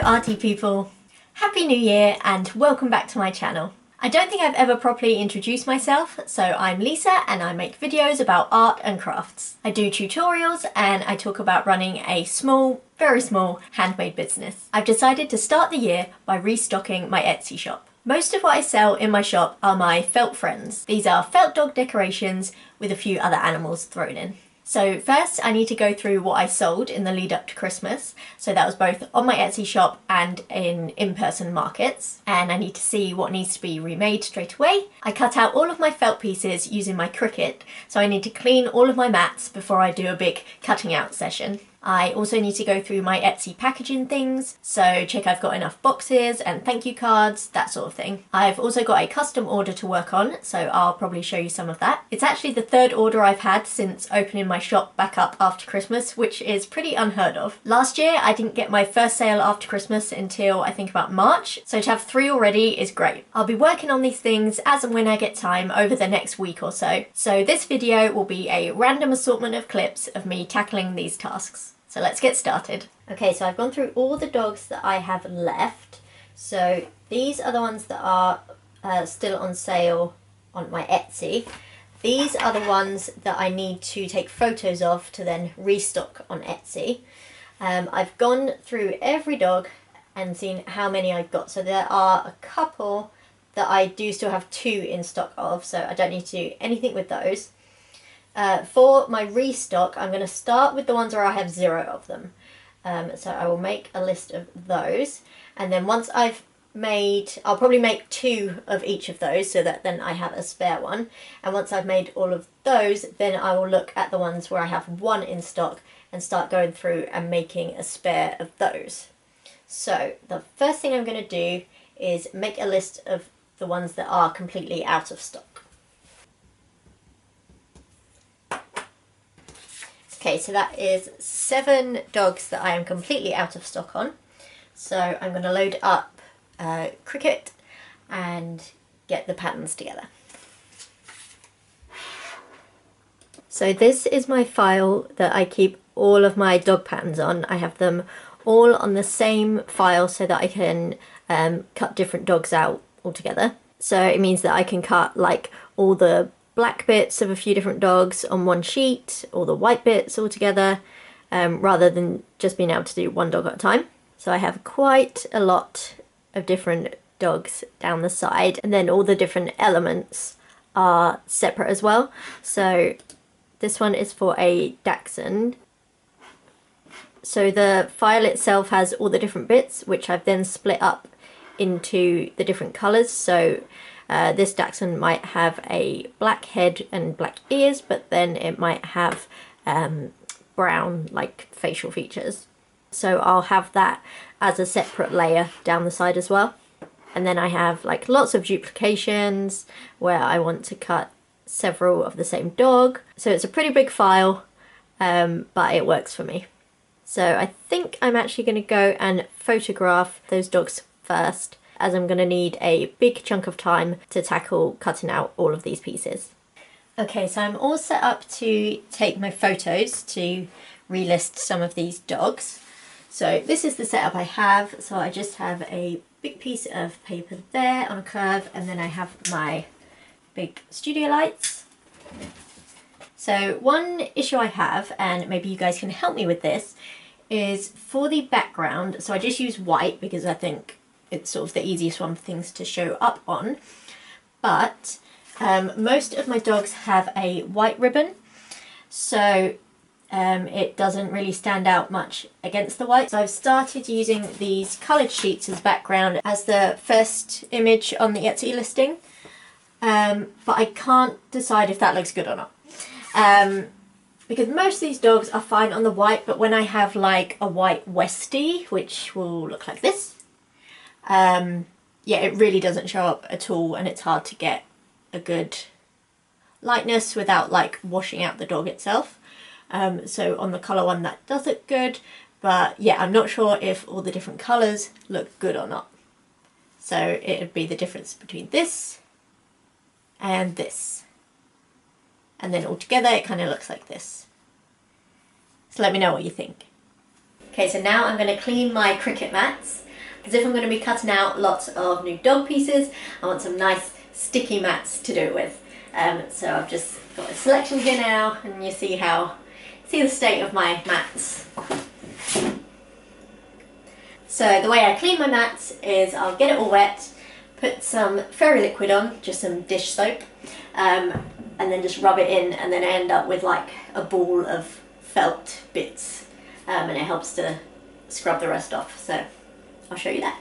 arty people! Happy New Year and welcome back to my channel. I don't think I've ever properly introduced myself, so I'm Lisa and I make videos about art and crafts. I do tutorials and I talk about running a small, very small, handmade business. I've decided to start the year by restocking my Etsy shop. Most of what I sell in my shop are my felt friends. These are felt dog decorations with a few other animals thrown in. So first I need to go through what I sold in the lead up to Christmas. So that was both on my Etsy shop and in-person markets. And I need to see what needs to be remade straight away. I cut out all of my felt pieces using my Cricut. So I need to clean all of my mats before I do a big cutting out session. I also need to go through my Etsy packaging things, so check I've got enough boxes and thank you cards, that sort of thing. I've also got a custom order to work on, so I'll probably show you some of that. It's actually the third order I've had since opening my shop back up after Christmas, which is pretty unheard of. Last year I didn't get my first sale after Christmas until I think about March, so to have 3 already is great. I'll be working on these things as and when I get time over the next week or so. So this video will be a random assortment of clips of me tackling these tasks. So let's get started. Okay, so I've gone through all the dogs that I have left. So these are the ones that are still on sale on my Etsy. These are the ones that I need to take photos of to then restock on Etsy. I've gone through every dog and seen how many I've got. So there are a couple that I do still have 2 in stock of, so I don't need to do anything with those. For my restock, I'm going to start with the ones where I have 0 of them. So I will make a list of those, and then once I've made, I'll probably make 2 of each of those so that then I have a spare one. And once I've made all of those, then I will look at the ones where I have 1 in stock and start going through and making a spare of those. So the first thing I'm going to do is make a list of the ones that are completely out of stock. Okay, so that is 7 dogs that I am completely out of stock on. So I'm going to load up Cricut and get the patterns together. So this is my file that I keep all of my dog patterns on. I have them all on the same file so that I can cut different dogs out altogether. So it means that I can cut like all the black bits of a few different dogs on one sheet, or the white bits all together, rather than just being able to do one dog at a time. So I have quite a lot of different dogs down the side, and then all the different elements are separate as well. So this one is for a Dachshund. So the file itself has all the different bits, which I've then split up into the different colours. So this Dachshund might have a black head and black ears, but then it might have brown like facial features. So I'll have that as a separate layer down the side as well. And then I have like lots of duplications where I want to cut several of the same dog. So it's a pretty big file, but it works for me. So I think I'm actually going to go and photograph those dogs first, as I'm going to need a big chunk of time to tackle cutting out all of these pieces. Okay, so I'm all set up to take my photos to relist some of these dogs. So this is the setup I have. So I just have a big piece of paper there on a curve, and then I have my big studio lights. So one issue I have, and maybe you guys can help me with this, is for the background. So I just use white because I think it's sort of the easiest one for things to show up on, but most of my dogs have a white ribbon, so it doesn't really stand out much against the white. So I've started using these coloured sheets as background as the first image on the Etsy listing, but I can't decide if that looks good or not, because most of these dogs are fine on the white, but when I have like a white Westie, which will look like this, yeah, it really doesn't show up at all, and it's hard to get a good lightness without like washing out the dog itself. So on the colour one that does look good, but yeah, I'm not sure if all the different colours look good or not. So it would be the difference between this and this, and then all together it kind of looks like this. So let me know what you think. Okay, so now I'm going to clean my Cricut mats. because if I'm going to be cutting out lots of new dog pieces, I want some nice sticky mats to do it with. So I've just got a selection here now, and you see the state of my mats. So the way I clean my mats is I'll get it all wet, put some fairy liquid on, just some dish soap, and then just rub it in, and then I end up with like a ball of felt bits, and it helps to scrub the rest off. So I'll show you that.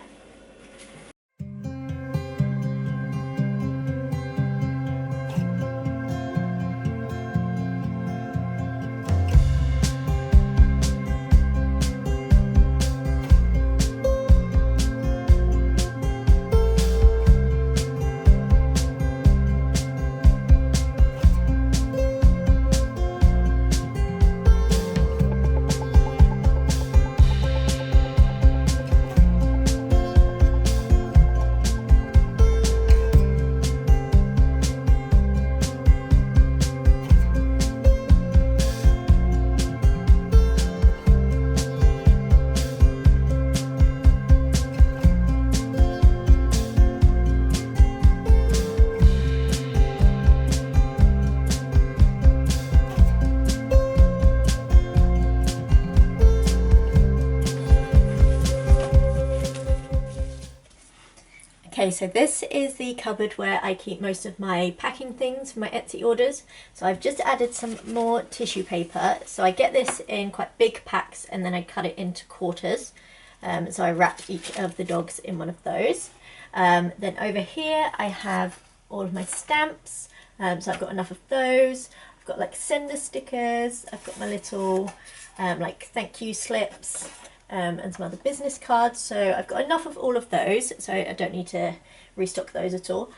Okay, so this is the cupboard where I keep most of my packing things for my Etsy orders. So I've just added some more tissue paper. So I get this in quite big packs, and then I cut it into quarters. So I wrap each of the dogs in one of those. Then over here I have all of my stamps. So I've got enough of those. I've got like sender stickers. I've got my little like thank you slips. And some other business cards, so I've got enough of all of those, so I don't need to restock those at all.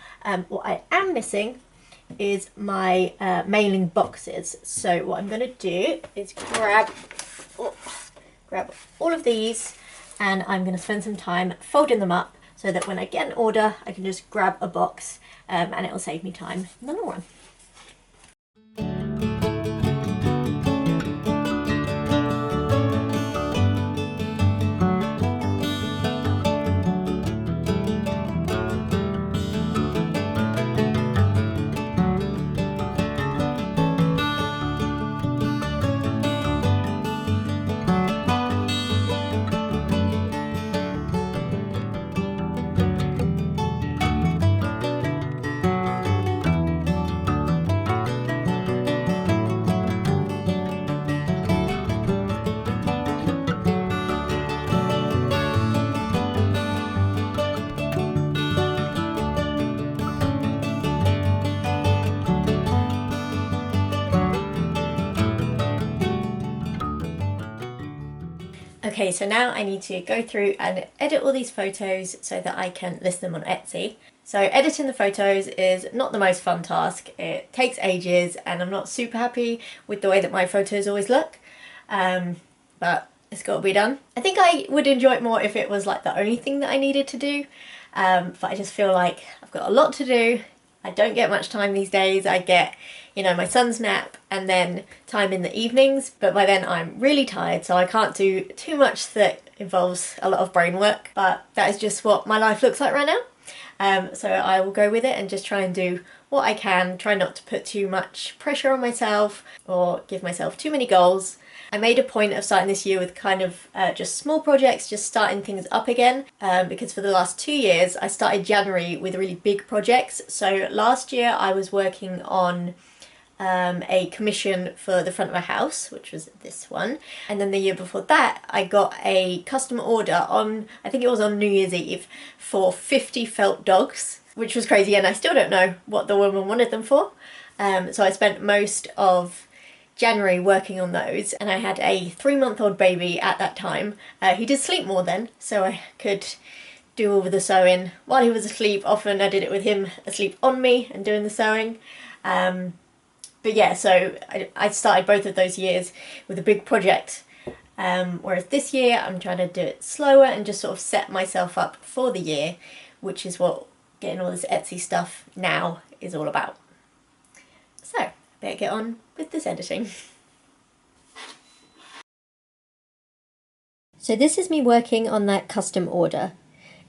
What I am missing is my mailing boxes, so what I'm going to do is grab all of these, and I'm going to spend some time folding them up so that when I get an order I can just grab a box, and it will save me time in the long run. Okay, so now I need to go through and edit all these photos so that I can list them on Etsy. So editing the photos is not the most fun task. It takes ages, and I'm not super happy with the way that my photos always look, but it's got to be done. I think I would enjoy it more if it was like the only thing that I needed to do, but I just feel like I've got a lot to do. I don't get much time these days. I get, you know, my son's nap and then time in the evenings, but by then I'm really tired, so I can't do too much that involves a lot of brain work, but that is just what my life looks like right now. So I will go with it and just try and do what I can, try not to put too much pressure on myself or give myself too many goals. I made a point of starting this year with kind of just small projects, just starting things up again, because for the last 2 years I started January with really big projects. So last year I was working on a commission for the front of a house, which was this one, and then the year before that I got a custom order on, I think it was on New Year's Eve, for 50 felt dogs, which was crazy, and I still don't know what the woman wanted them for. So I spent most of January working on those, and I had a 3-month-old baby at that time. He did sleep more then, so I could do all of the sewing while he was asleep. Often I did it with him asleep on me and doing the sewing. But yeah, so I started both of those years with a big project, whereas this year I'm trying to do it slower and just sort of set myself up for the year, which is what getting all this Etsy stuff now is all about. So I better get on with this editing. So this is me working on that custom order.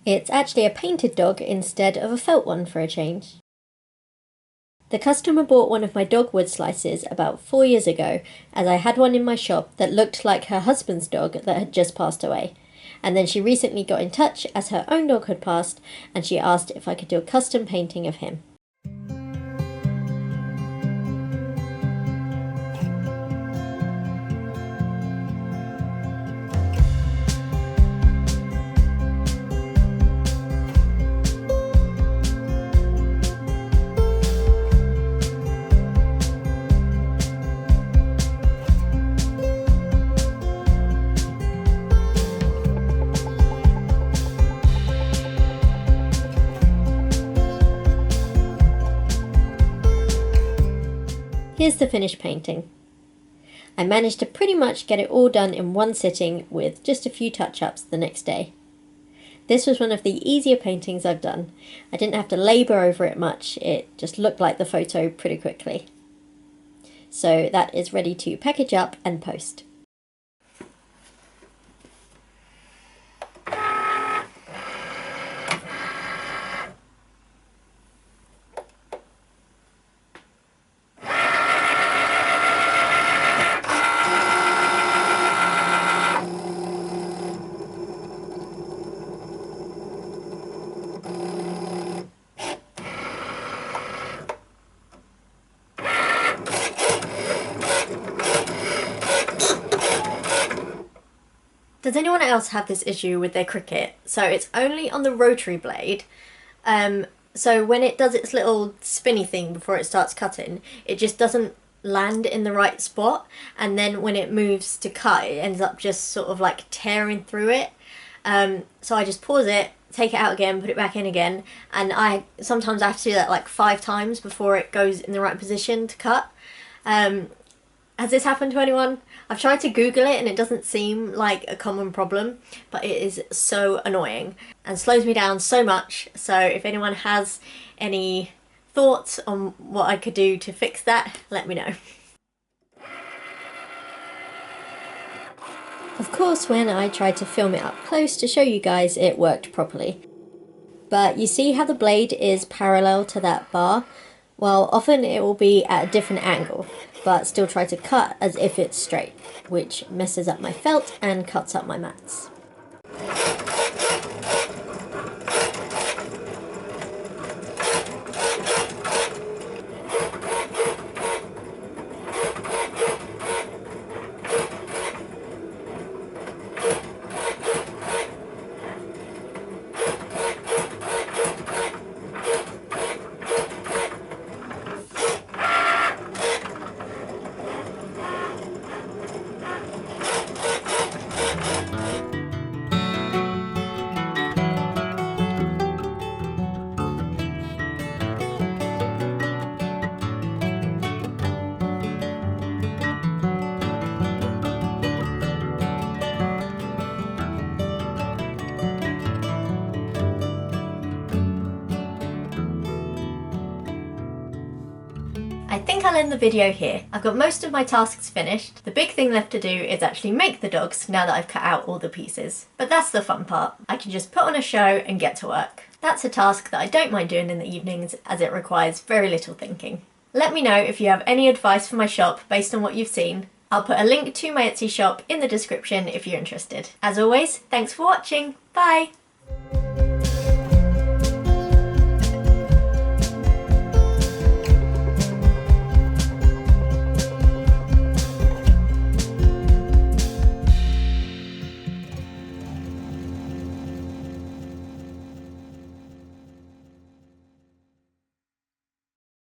It's actually a painted dog instead of a felt one for a change. The customer bought one of my dog wood slices about 4 years ago, as I had one in my shop that looked like her husband's dog that had just passed away. And then she recently got in touch as her own dog had passed, and she asked if I could do a custom painting of him. Here's the finished painting. I managed to pretty much get it all done in one sitting with just a few touch-ups the next day. This was one of the easier paintings I've done. I didn't have to labour over it much, it just looked like the photo pretty quickly. So that is ready to package up and post. Does anyone else have this issue with their Cricut? So it's only on the rotary blade. So when it does its little spinny thing before it starts cutting, it just doesn't land in the right spot. And then when it moves to cut, it ends up just sort of like tearing through it. So I just pause it, take it out again, put it back in again. And sometimes I have to do that like 5 times before it goes in the right position to cut. Has this happened to anyone? I've tried to Google it and it doesn't seem like a common problem, but it is so annoying and slows me down so much. So if anyone has any thoughts on what I could do to fix that, let me know. Of course, when I tried to film it up close to show you guys, it worked properly. But you see how the blade is parallel to that bar? Well, often it will be at a different angle, but still try to cut as if it's straight, which messes up my felt and cuts up my mats. I think I'll end the video here. I've got most of my tasks finished. The big thing left to do is actually make the dogs now that I've cut out all the pieces. But that's the fun part. I can just put on a show and get to work. That's a task that I don't mind doing in the evenings as it requires very little thinking. Let me know if you have any advice for my shop based on what you've seen. I'll put a link to my Etsy shop in the description if you're interested. As always, thanks for watching. Bye!